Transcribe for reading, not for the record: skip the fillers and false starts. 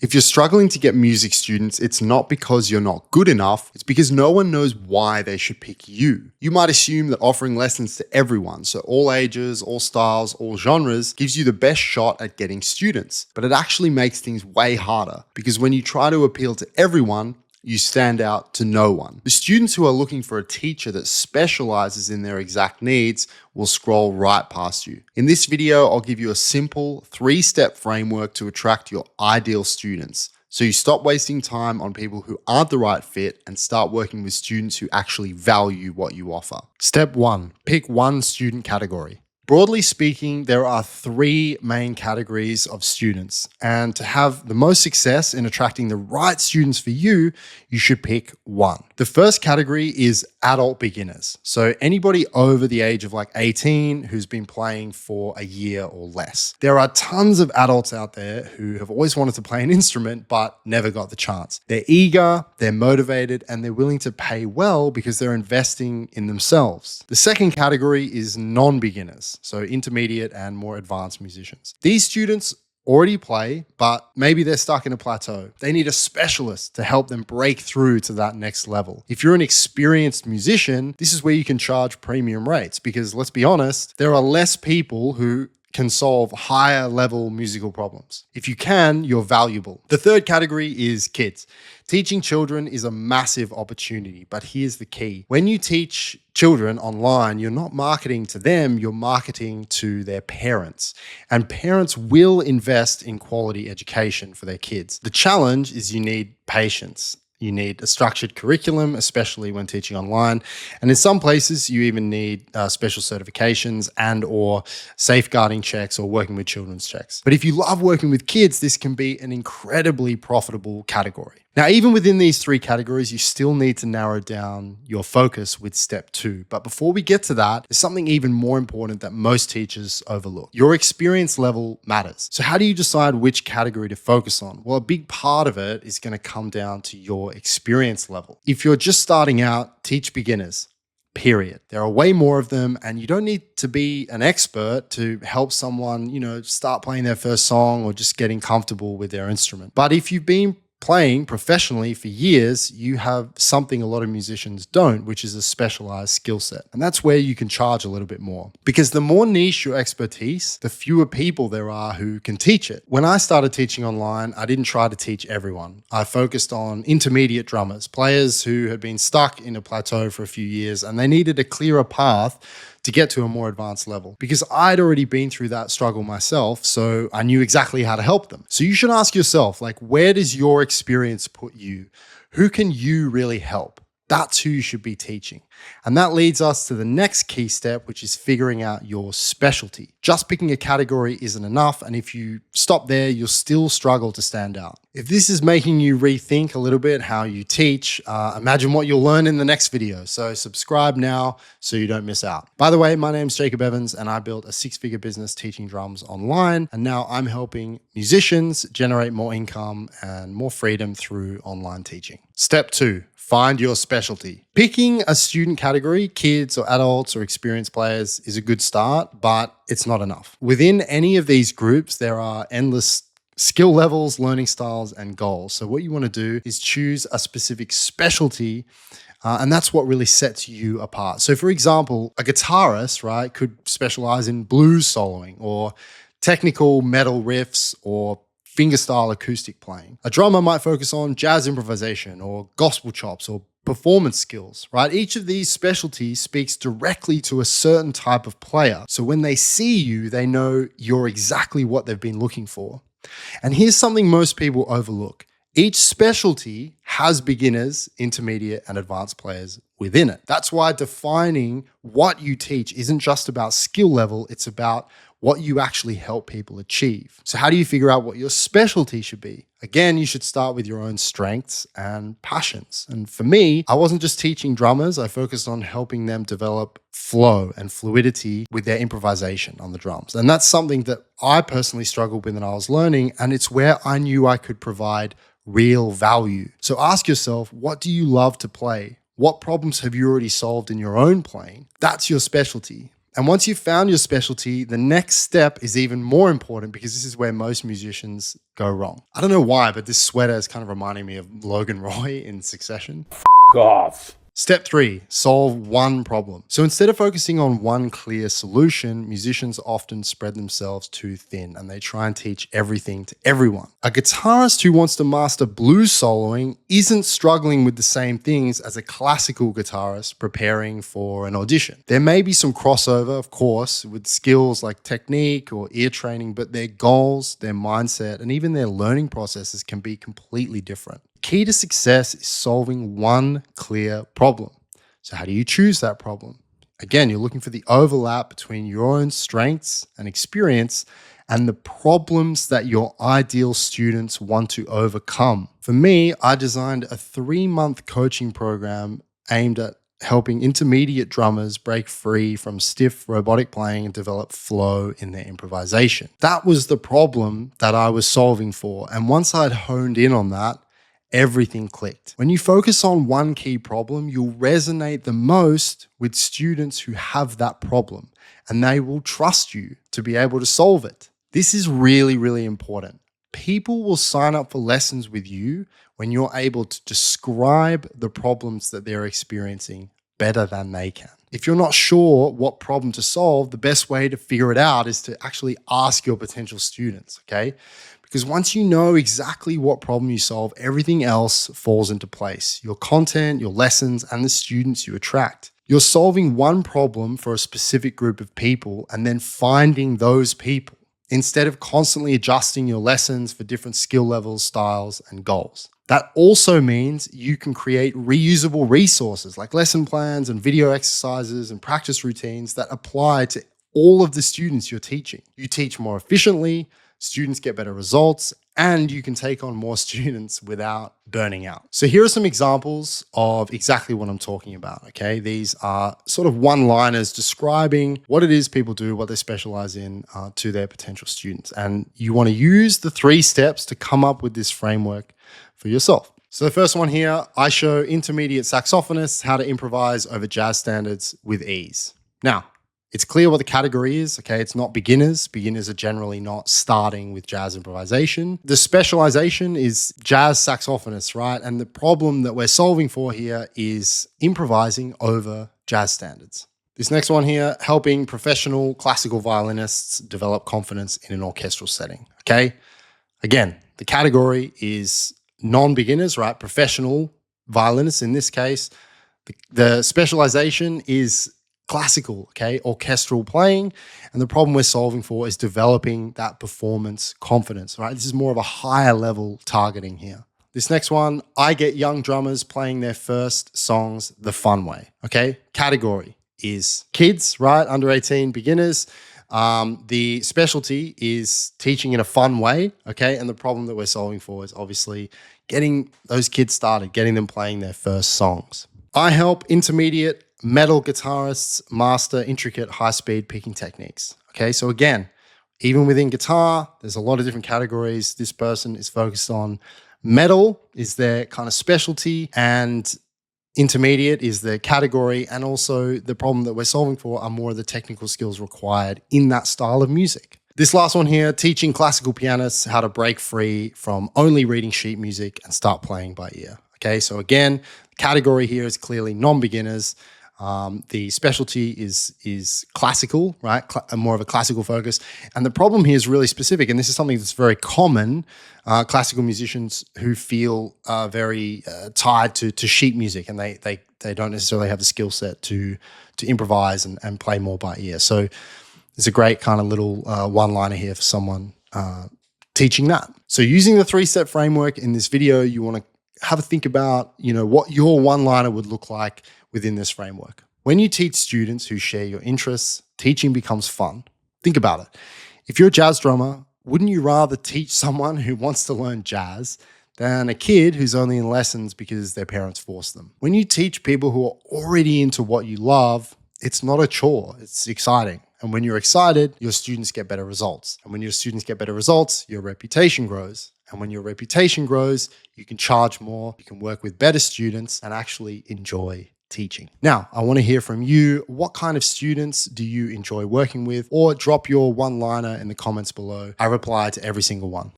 If you're struggling to get music students, it's not because you're not good enough, it's because no one knows why they should pick you. You might assume that offering lessons to everyone, so all ages, all styles, all genres, gives you the best shot at getting students. But it actually makes things way harder, because when you try to appeal to everyone, you stand out to no one. The students who are looking for a teacher that specializes in their exact needs will scroll right past you. In this video, I'll give you a simple 3-step framework to attract your ideal students, so you stop wasting time on people who aren't the right fit and start working with students who actually value what you offer. Step 1, pick one student category. Broadly speaking, there are 3 main categories of students, and to have the most success in attracting the right students for you, you should pick one. The first category is adult beginners. So anybody over the age of like 18 who's been playing for a year or less. There are tons of adults out there who have always wanted to play an instrument but never got the chance. They're eager, they're motivated, and they're willing to pay well because they're investing in themselves. The second category is non-beginners, so intermediate and more advanced musicians. These students already play, but maybe they're stuck in a plateau. They need a specialist to help them break through to that next level. If you're an experienced musician, this is where you can charge premium rates, because let's be honest, there are less people who can solve higher level musical problems. If you can, you're valuable. The third category is kids. Teaching children is a massive opportunity, but here's the key. When you teach children online, you're not marketing to them, you're marketing to their parents. And parents will invest in quality education for their kids. The challenge is you need patience. You need a structured curriculum, especially when teaching online. And in some places, you even need special certifications and or safeguarding checks or working with children's checks. But if you love working with kids, this can be an incredibly profitable category. Now, even within these 3 categories, you still need to narrow down your focus with step 2. But before we get to that, there's something even more important that most teachers overlook. Your experience level matters. So how do you decide which category to focus on? Well, a big part of it is going to come down to your experience level. If you're just starting out, teach beginners. Period. There are way more of them, and you don't need to be an expert to help someone, start playing their first song or just getting comfortable with their instrument. But if you've been playing professionally for years, you have something a lot of musicians don't, which is a specialized skill set. And that's where you can charge a little bit more. Because the more niche your expertise, the fewer people there are who can teach it. When I started teaching online, I didn't try to teach everyone. I focused on intermediate drummers, players who had been stuck in a plateau for a few years, and they needed a clearer path to get to a more advanced level, because I'd already been through that struggle myself, so I knew exactly how to help them. So you should ask yourself, where does your experience put you? Who can you really help? That's who you should be teaching. And that leads us to the next key step, which is figuring out your specialty. Just picking a category isn't enough, and if you stop there, you'll still struggle to stand out. If this is making you rethink a little bit how you teach, imagine what you'll learn in the next video. So subscribe now so you don't miss out. By the way, my name's Jacob Evans, and I built a 6-figure business teaching drums online, and now I'm helping musicians generate more income and more freedom through online teaching. Step 2. Find your specialty. Picking a student category, kids or adults or experienced players, is a good start, but it's not enough. Within any of these groups, there are endless skill levels, learning styles, and goals. So what you want to do is choose a specific specialty, and that's what really sets you apart. So for example, a guitarist, right, could specialize in blues soloing or technical metal riffs or fingerstyle acoustic playing. A drummer might focus on jazz improvisation or gospel chops or performance skills, right? Each of these specialties speaks directly to a certain type of player. So when they see you, they know you're exactly what they've been looking for. And here's something most people overlook. Each specialty has beginners, intermediate, and advanced players within it. That's why defining what you teach isn't just about skill level, it's about what you actually help people achieve. So how do you figure out what your specialty should be? Again, you should start with your own strengths and passions. And for me, I wasn't just teaching drummers, I focused on helping them develop flow and fluidity with their improvisation on the drums. And that's something that I personally struggled with when I was learning, and it's where I knew I could provide real value. So ask yourself, what do you love to play? What problems have you already solved in your own playing? That's your specialty. And once you've found your specialty, the next step is even more important because this is where most musicians go wrong. I don't know why, but this sweater is kind of reminding me of Logan Roy in Succession. Off. Step 3, solve one problem. So instead of focusing on one clear solution, musicians often spread themselves too thin and they try and teach everything to everyone. A guitarist who wants to master blues soloing isn't struggling with the same things as a classical guitarist preparing for an audition. There may be some crossover, of course, with skills like technique or ear training, but their goals, their mindset, and even their learning processes can be completely different. Key to success is solving one clear problem. So how do you choose that problem? Again, you're looking for the overlap between your own strengths and experience and the problems that your ideal students want to overcome. For me, I designed a 3-month coaching program aimed at helping intermediate drummers break free from stiff robotic playing and develop flow in their improvisation. That was the problem that I was solving for. And once I'd honed in on that, everything clicked. When you focus on one key problem, you'll resonate the most with students who have that problem, and they will trust you to be able to solve it. This is really, really important. People will sign up for lessons with you when you're able to describe the problems that they're experiencing better than they can. If you're not sure what problem to solve, the best way to figure it out is to actually ask your potential students, okay? Because once you know exactly what problem you solve, everything else falls into place. Your content, your lessons, and the students you attract. You're solving one problem for a specific group of people and then finding those people instead of constantly adjusting your lessons for different skill levels, styles, and goals. That also means you can create reusable resources like lesson plans and video exercises and practice routines that apply to all of the students you're teaching. You teach more efficiently, students get better results, and you can take on more students without burning out. So here are some examples of exactly what I'm talking about, okay? These are sort of one-liners describing what it is people do, what they specialize in to their potential students. And you want to use the 3 steps to come up with this framework for yourself. So the first one here, I show intermediate saxophonists how to improvise over jazz standards with ease. Now, it's clear what the category is, okay? It's not beginners. Beginners are generally not starting with jazz improvisation. The specialization is jazz saxophonists, right? And the problem that we're solving for here is improvising over jazz standards. This next one here, helping professional classical violinists develop confidence in an orchestral setting, okay? Again, the category is non-beginners, right? Professional violinists in this case. The specialization is classical, okay, orchestral playing. And the problem we're solving for is developing that performance confidence, right? This is more of a higher level targeting here. This next one, I get young drummers playing their first songs the fun way, okay? Category is kids, right? Under 18 beginners. The specialty is teaching in a fun way, okay? And the problem that we're solving for is obviously getting those kids started, getting them playing their first songs. I help intermediate metal guitarists master intricate high-speed picking techniques. Okay, so again, even within guitar, there's a lot of different categories. This person is focused on metal is their kind of specialty, and intermediate is the category, and also the problem that we're solving for are more of the technical skills required in that style of music. This last one here, teaching classical pianists how to break free from only reading sheet music and start playing by ear. Okay, so again, the category here is clearly non-beginners. The specialty is classical, right? More of a classical focus. And the problem here is really specific, and this is something that's very common. Classical musicians who feel very tied to sheet music, and they don't necessarily have the skill set to improvise and play more by ear. So it's a great kind of little one-liner here for someone teaching that. So using the 3-step framework in this video, you want to have a think about, what your one-liner would look like within this framework. When you teach students who share your interests, teaching becomes fun. Think about it. If you're a jazz drummer, wouldn't you rather teach someone who wants to learn jazz than a kid who's only in lessons because their parents force them? When you teach people who are already into what you love, it's not a chore, it's exciting. And when you're excited, your students get better results. And when your students get better results, your reputation grows. And when your reputation grows, you can charge more, you can work with better students and actually enjoy teaching. Now, I want to hear from you. What kind of students do you enjoy working with? Or drop your one-liner in the comments below. I reply to every single one.